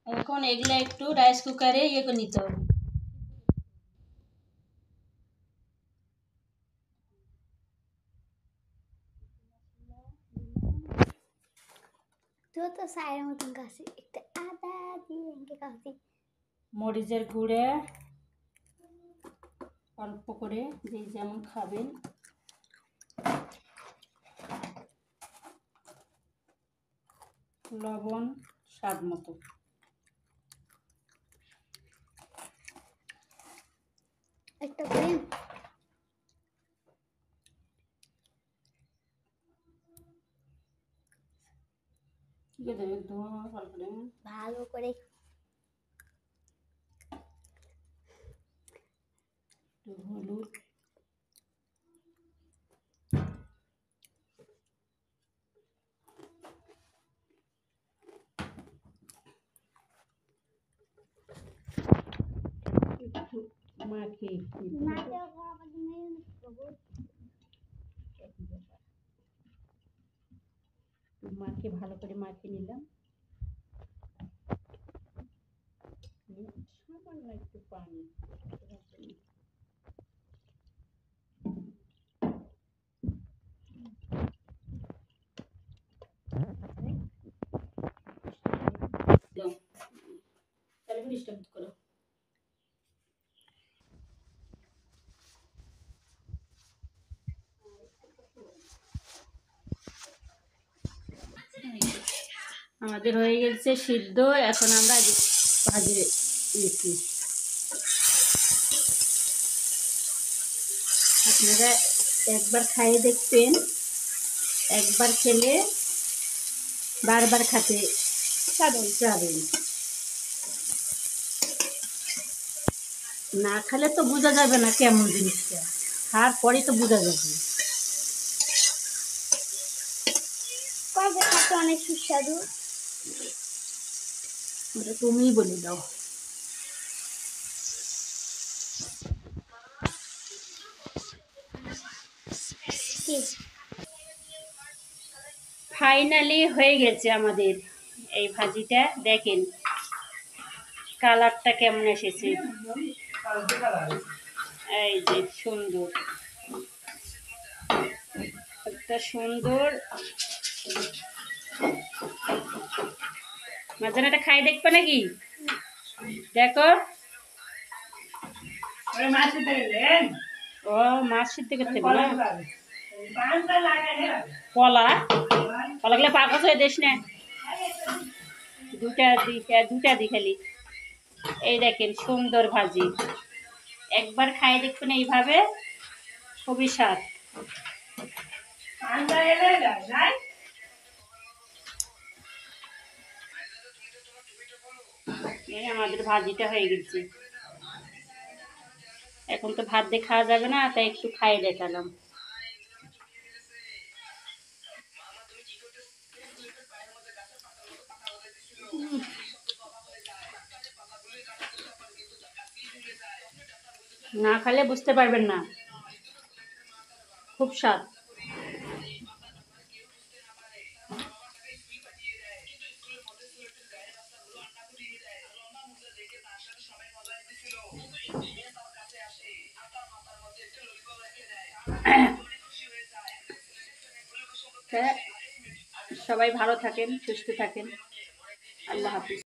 এখন এগুলা একটু রাইস কুকারে ইয়ে করে নিতে হবে। তো সাইডের মতন কাশি একটা আদা দিয়ে এঁকে কাশি, মরিচের গুঁড়া অল্প করে, যে যেমন খাবেন। লবণ স্বাদ মতো। একটা করে ভালো করে হলুদ, মাখিয়ে ভালো করে মাখিয়ে নিলাম। সামান্য একটু পানি, করো। আমাদের হয়ে গেছে সিদ্ধ। এখন আমরা ভাজি নিচ্ছি। আপনারা একবার খাইয়ে দেখবেন, একবার খেলে বারবার খেতে যাবেন। না খেলে তো বোঝা যাবে না কেমন জিনিসটা, খাওয়ার পরেই তো বোঝা যাবে। অনেক সুস্বাদু। তুমিই বলে দাও। ফাইনালি হয়ে গেছে আমাদের এই ভাজিটা। দেখেন কালারটা কেমন এসেছে, এই যে সুন্দর একটা সুন্দর। মাঝখানেটা খাই দেখবে নাকি? দেখো, ও মাছ সিদ্ধ করতে হবে না, কলা কলাগুলো পাকস হয়ে দিস না, দুটা দি খালি। এই দেখেন সুন্দর ভাজি, একবার খাই দেখবেন এইভাবে, খুবই স্বাদ। এই আমাদের ভাজিটা হয়ে গেছে। এখন তো ভাত দিয়ে খাওয়া যাবে না, তাই একটু খাই দেখালাম। না খেলে বুঝতে পারবেন না, খুব স্বাদ। সবাই ভালো থাকেন, সুস্থ থাকেন। আল্লাহ হাফিজ।